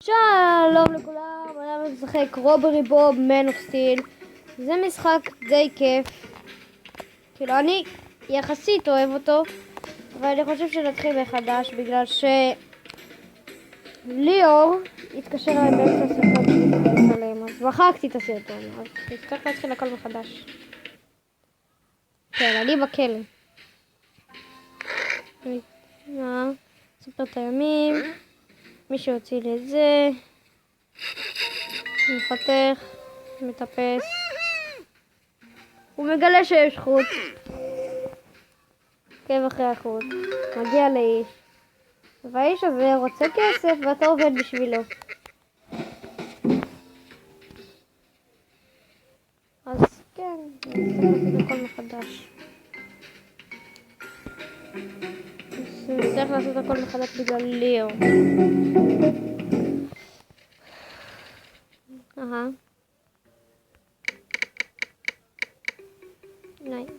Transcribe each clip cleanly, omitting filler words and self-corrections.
שלום לכולם, אנחנו נשחק רוברי בוב מן אוף סטיל. זה משחק די כיף, כאילו אני יחסית אוהב אותו, אבל אני חושב שנתחיל מחדש בגלל שליאור התקשר אליי באמצע הסרטון שלי לצלם, אז מחקתי את הסרטון, אז נצטרך להתחיל הכל מחדש. כן, אני בכלא. סופר את הימים, מישהו הוציא לי את זה, מפתח, מטפס, הוא מגלה שיש חוט, עוקב אחרי החוט, מגיע לאיש, והאיש הזה רוצה כסף ואתה עובד בשבילו. אז כן, נצטרך הכל מחדש. נצטרך לעשות הכל מחדש בגלל ליאור. נייס.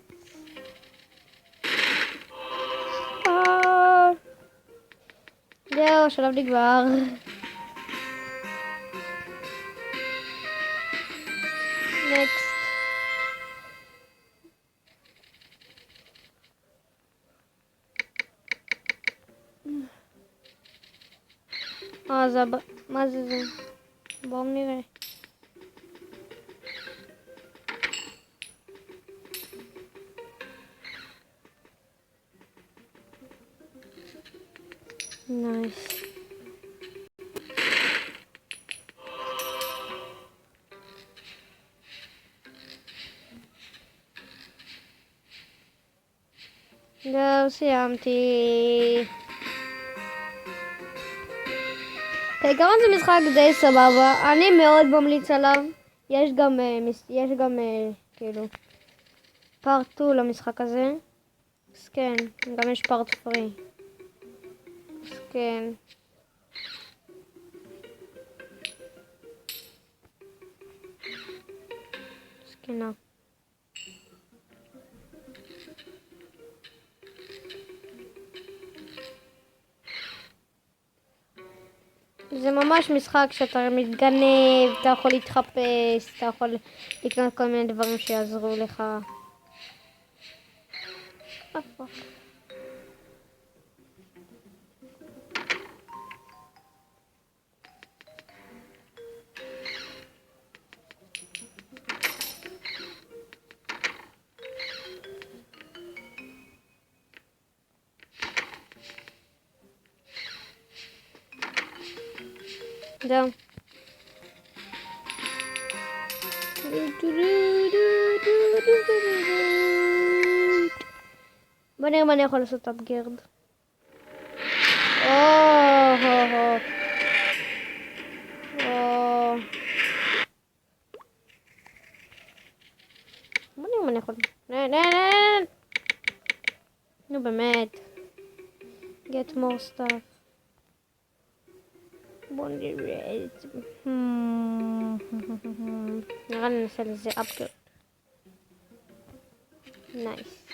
זהו, השלב נגמר. נקסט. זה מה זה זה? בואו נראה. נייס. זהו, סיימתי. כעיקרון זה משחק די סבבה, אני מאוד ממליץ עליו. יש גם כאילו פארט 2 למשחק הזה, אז כן, גם יש פארט 3, אז כן. סכנה. זה ממש משחק שאתה מתגנב, אתה יכול להתחפש, אתה יכול לקנות כל מיני דברים שיעזרו לך. זהו. בוא נראה מה אני יכול לעשות עד גרד. בוא נראה מה אני יכול. נו באמת. Get more stuff. בוא נראה את זה. נראה לי נעשה לזה upgrade. נייס.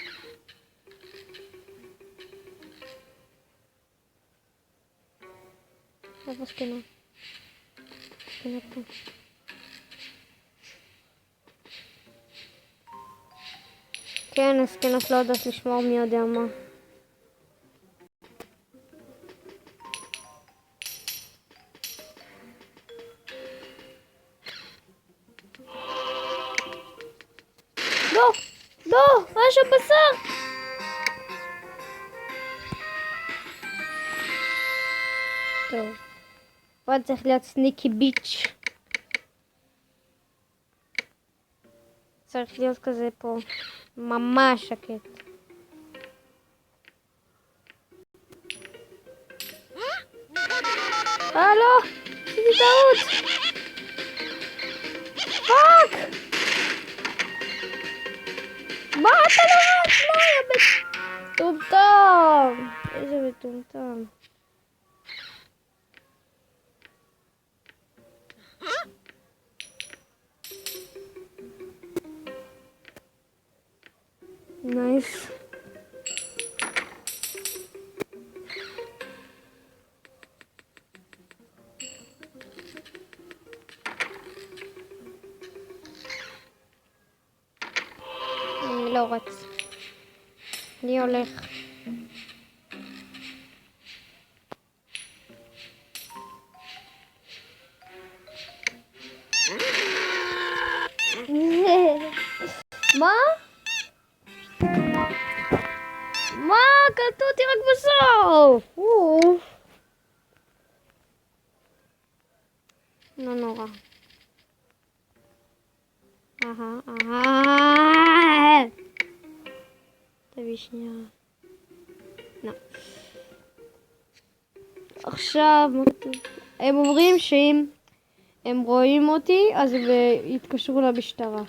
איפה סכנה? סכנה פה. כן, הסכנות לא יודעת לשמור מי יודע מה. לא, היה שם בשר. טוב. פה צריך להיות סניקי ביץ'. צריך להיות כזה פה. ממש שקט. לא! עשיתי טעות! פאק! מה אתה לא רץ? לא, יא מטומטם! איזה מטומטם. נייס. הוא רץ. אני הולך. מה? מה? קלטו אותי רק בסוף. לא נורא. תביא שנייה. לא. עכשיו, הם אומרים שאם הם רואים אותי, אז הם יתקשרו למשטרה.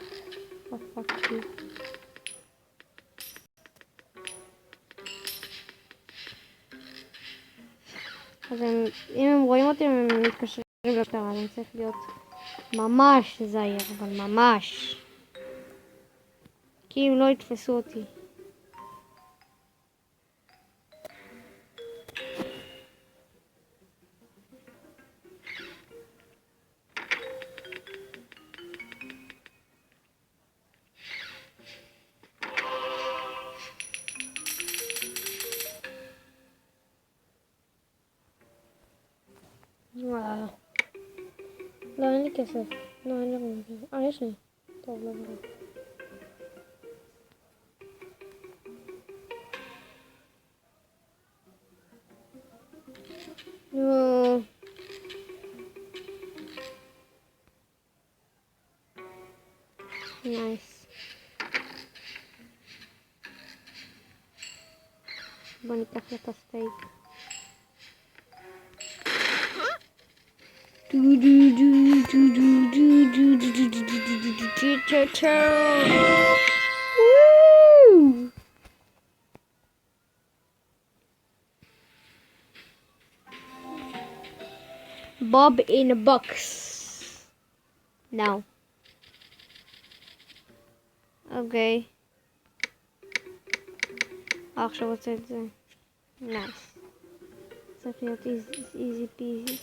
אז אם הם רואים אותי, הם מתקשרים למשטרה. אז אני צריך להיות ממש זהיר, אבל ממש. כי אם לא יתפסו אותי. וואו. לא, אין לי כסף. לא, אין לי רוב. יש לי. טוב, לא ברור. נו. נייס. בוא ניקח את הסטייק. Bob in a box. Now. אוקיי. עכשיו רוצה את זה. נייס. צריך להיות איזי פיזי.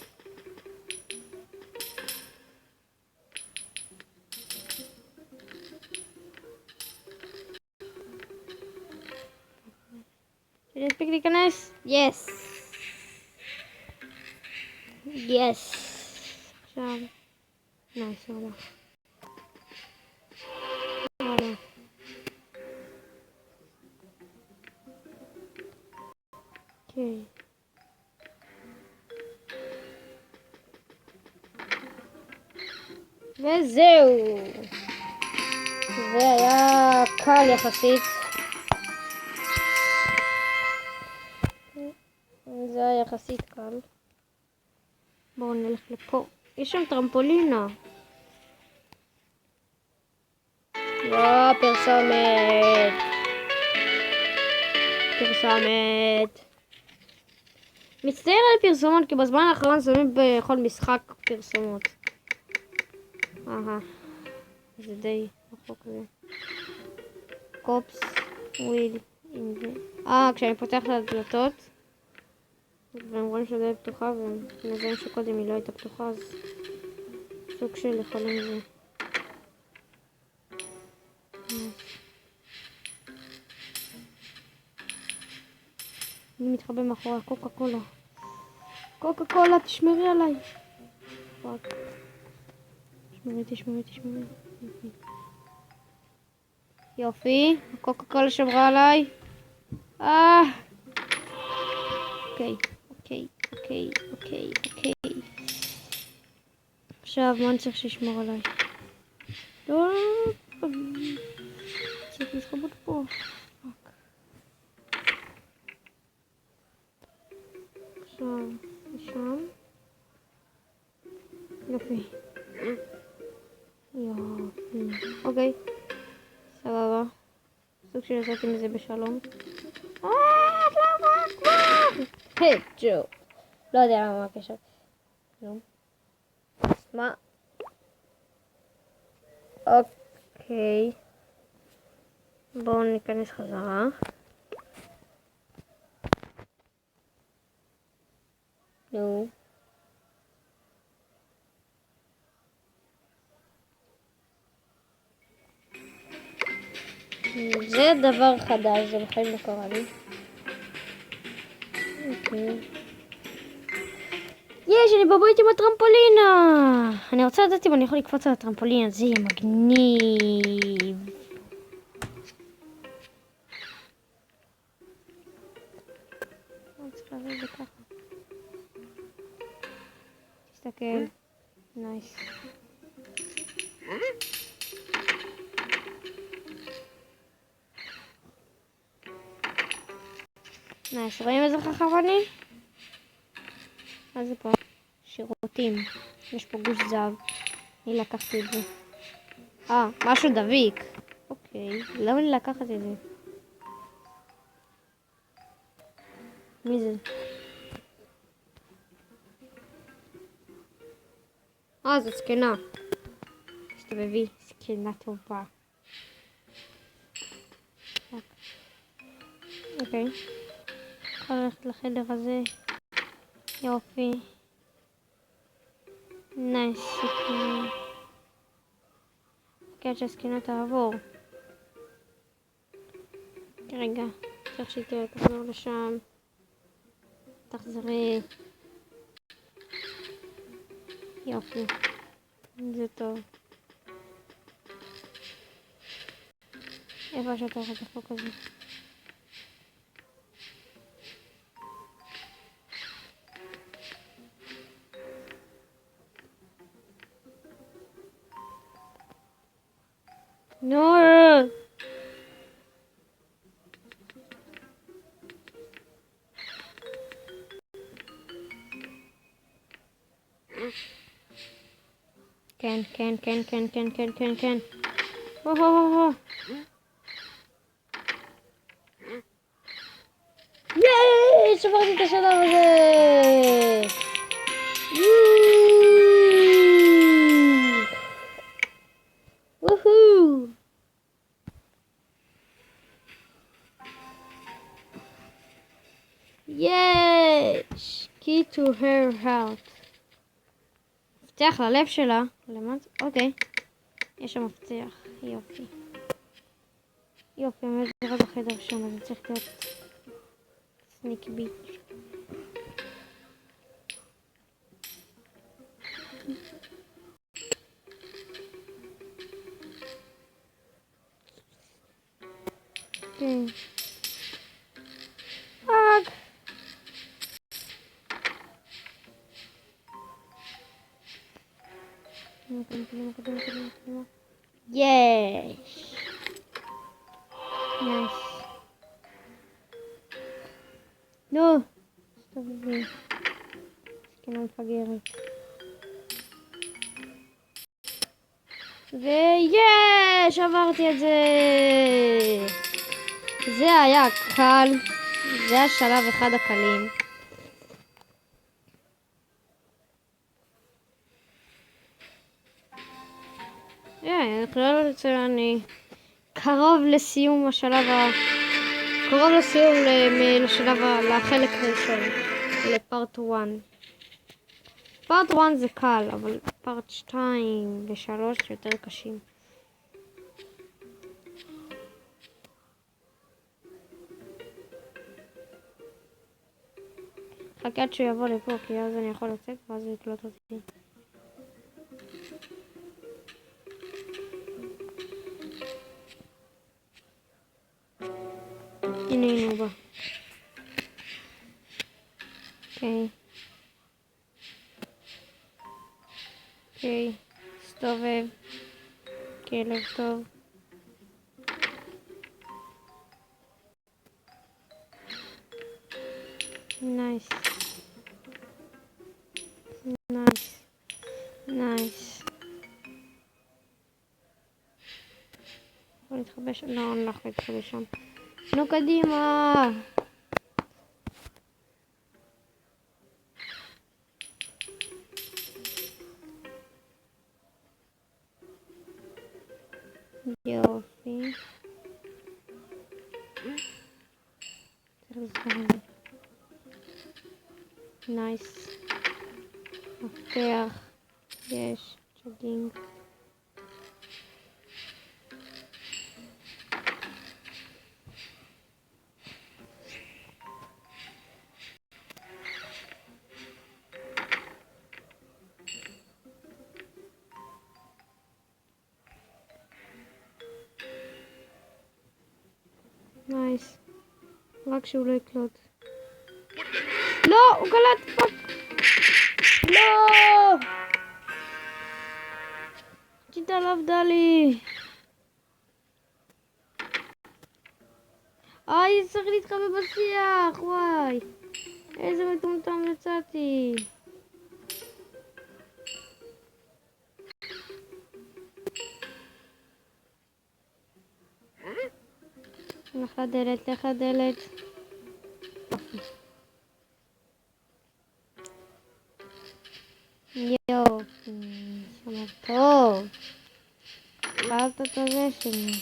הספיק להיכנס? יס. יס. עכשיו. נייס, הולך. הולך. אוקיי. וזהו. זה היה קל יחסית. זה היה יחסית קל. בואו נלך לפה. יש שם טרמפולינה. פרסומת. פרסומת. מצטער על פרסומות, כי בזמן האחרון שמים בכל משחק פרסומות. זה די רחוק זה. קופס וויל. כשאני פותח את הדלתות והם רואים שהדלת פתוחה והם מזהים שקודם היא לא הייתה פתוחה, אז סוג של יכולים זה. אני מתחבא מאחורי הקוקה קולה. קוקה קולה, תשמרי עליי. תשמרי. יופי, הקוקה קולה שמרה עליי. אוקיי. עכשיו, מה אני צריך שישמור עליי? לא, צריך להסתובב פה. עכשיו, שם. יופי. אוקיי. סבבה. סוג של יצאתי מזה בשלום. למה כבר? היי, ג'ו. לא יודע למה הקשר. לא. מה? אוקיי. בואו ניכנס חזרה. נו. זה דבר חדש, זה בחיים לא קרה לי. אוקיי. יש, אני בבית עם הטרמפולינה! אני רוצה לדעת אם אני יכול לקפוץ על הטרמפולינה, זה יהיה מגניב. אני צריך להביא את זה ככה. תסתכל. נייס. נייס, רואים איזה חכם אני? מה זה פה? שירותים. יש פה גוש זהב. אני לקחתי את זה. משהו דביק. אוקיי, למה לי לקחת את זה? מי זה? זאת זקנה. תסתובבי, זקנה טובה. אוקיי. יכול ללכת לחדר הזה. יופי. נייס, זקנה. כן, שהזקנה תעבור. רגע, צריך שהיא תחזור לשם. תחזרי. יופי. זה טוב. איפה שאתה יכול לחוק הזה? נו! כן, כן, כן, כן, כן, כן, כן, כן. ייי! שברתי את השלב הזה! וואו! יש! Key to her heart. מפתח ללב שלה. אוקיי. יש שם מפתח. יופי. יופי, אני מזרה בחדר שם, אז צריך להיות סניק ביץ'. אוקיי. יש! נייס. נו! סתובבי. זקנה מפגרת. ויש! עברתי את זה! זה היה קל. זה היה שלב אחד הקלים. אני קרוב לסיום השלב קרוב לסיום לחלק ראשון, לפארט 1. פארט 1 זה קל, אבל פארט 2 ו3 יותר קשים. חכה עד שהוא יבוא לפה, כי אז אני יכול לצאת ואז הוא יקלוט אותי. הנה הוא בא. אוקיי. אוקיי. סתובב. כלב טוב. נייס. נייס. נייס. בוא נתחבא שם. לא, אני לא יכול להתחבא שם. נו קדימה. יופי. נייס. מפתח. יש. צ'גינג. נייס. רק שהוא לא יקלוט. לא! הוא קלט! פאק! לא! שיטה עליו דלי. צריך להתחבא בשיח, וואי. איזה מטומטם יצאתי. לך לדלת, לך לדלת. יואו, שמה טוב. קלטת את הזה שלי.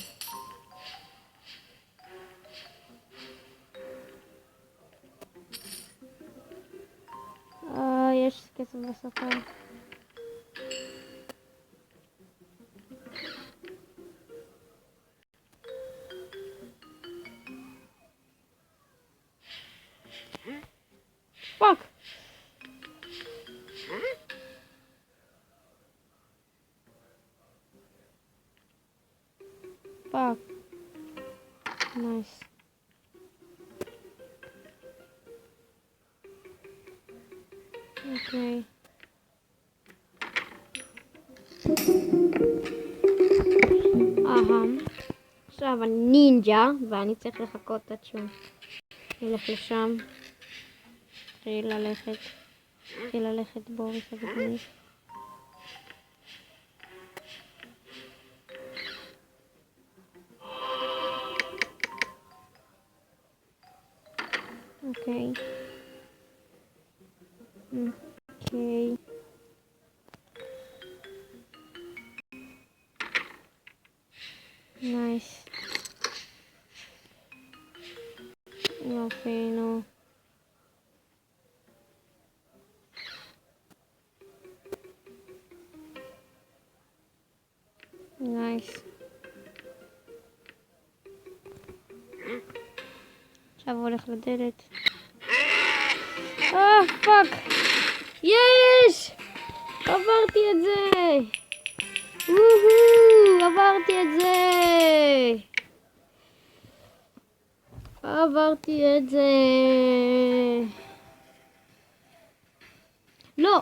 יש כסף בספר. פאק! פאק. נייס. אוקיי. עכשיו אני נינג'ה, ואני צריך לחכות עד שהוא ילך לשם. התחיל ללכת בוריס הגדנית. אוקיי. אוקיי. נייס. יופי, נו. נייס. עכשיו הוא הולך לדלת. פאק! יש! עברתי את זה! עברתי את זה! עברתי את זה! לא!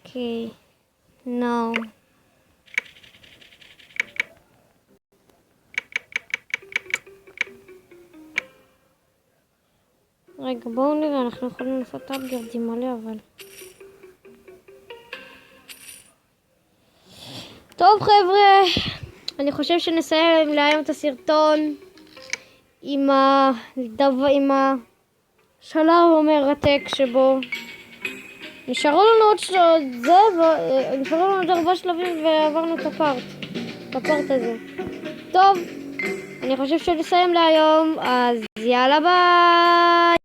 אוקיי. נו. רגע, בואו נראה, אנחנו יכולים לעשות אפגרדים מלא, אבל... טוב חבר'ה, אני חושב שנסיים להיום את הסרטון עם השלב המרתק שבו נשארו לנו עוד 4 שלבים ועברנו את הפארט הזה. טוב, אני חושב שנסיים להיום, אז יאללה ביי!